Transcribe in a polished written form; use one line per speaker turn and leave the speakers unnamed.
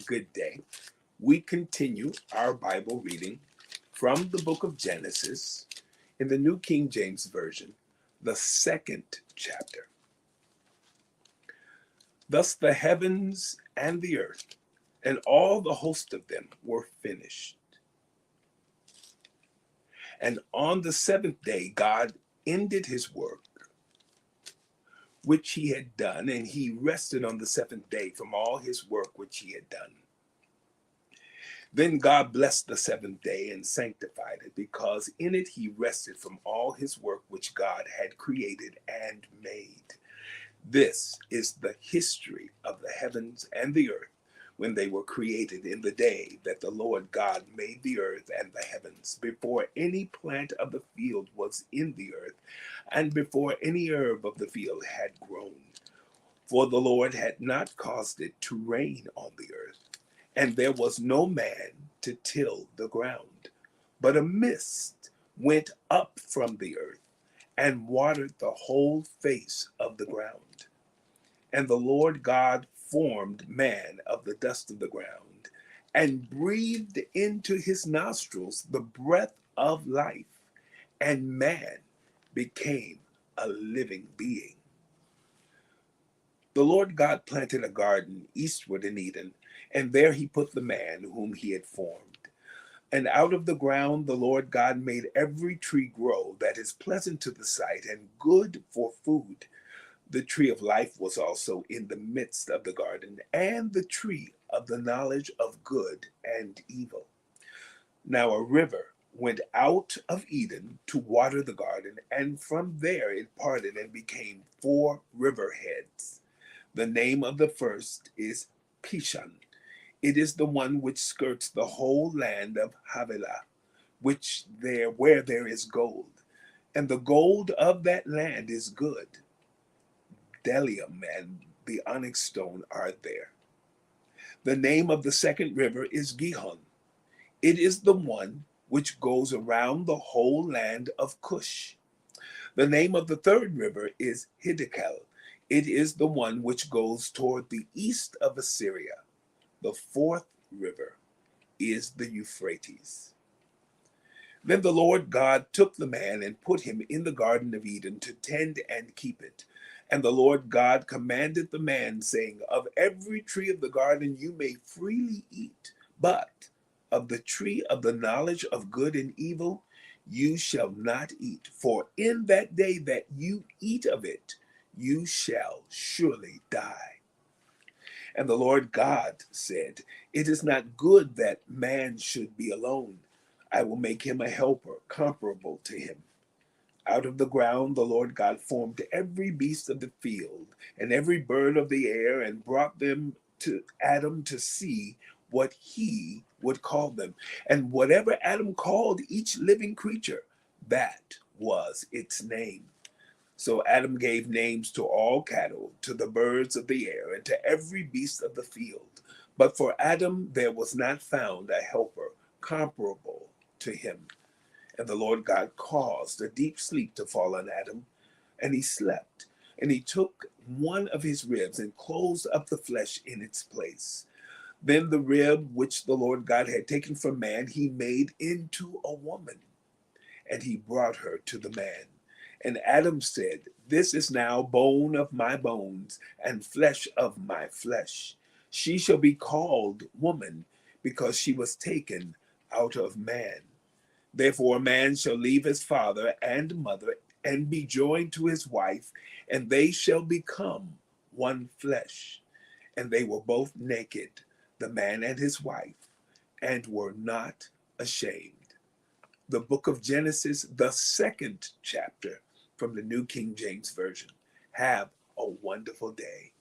good day. We continue our Bible reading from the book of Genesis in the New King James Version, the second chapter. Thus the heavens and the earth and all the host of them were finished. And on the seventh day, God ended his work which he had done, and he rested on the seventh day from all his work which he had done. Then God blessed the seventh day and sanctified it, because in it he rested from all his work which God had created and made. This is the history of the heavens and the earth when they were created in the day that the Lord God made the earth and the heavens, before any plant of the field was in the earth, and before any herb of the field had grown. For the Lord had not caused it to rain on the earth, and there was no man to till the ground. But a mist went up from the earth and watered the whole face of the ground. And the Lord God formed man of the dust of the ground, and breathed into his nostrils the breath of life, and man became a living being. The Lord God planted a garden eastward in Eden, and there he put the man whom he had formed. And out of the ground the Lord God made every tree grow that is pleasant to the sight and good for food. The tree of life was also in the midst of the garden, and the tree of the knowledge of good and evil. Now a river went out of Eden to water the garden, and from there it parted and became four river heads. The name of the first is Pishon. It is the one which skirts the whole land of Havilah, where there is gold. And the gold of that land is good. Bdellium and the onyx stone are there. The name of the second river is Gihon. It is the one which goes around the whole land of Cush. The name of the third river is Hiddekel. It is the one which goes toward the east of Assyria. The fourth river is the Euphrates. Then the Lord God took the man and put him in the Garden of Eden to tend and keep it. And the Lord God commanded the man, saying, Of every tree of the garden you may freely eat, but of the tree of the knowledge of good and evil you shall not eat. For in that day that you eat of it, you shall surely die. And the Lord God said, It is not good that man should be alone. I will make him a helper comparable to him. Out of the ground the Lord God formed every beast of the field and every bird of the air, and brought them to Adam to see what he would call them. And whatever Adam called each living creature, that was its name. So Adam gave names to all cattle, to the birds of the air, and to every beast of the field. But for Adam there was not found a helper comparable to him. And the Lord God caused a deep sleep to fall on Adam, and he slept. And he took one of his ribs and closed up the flesh in its place. Then the rib which the Lord God had taken from man, he made into a woman, and he brought her to the man. And Adam said, This is now bone of my bones and flesh of my flesh. She shall be called woman, because she was taken out of man. Therefore a man shall leave his father and mother and be joined to his wife, and they shall become one flesh. And they were both naked, the man and his wife, and were not ashamed. The book of Genesis, the second chapter, from the New King James Version. Have a wonderful day.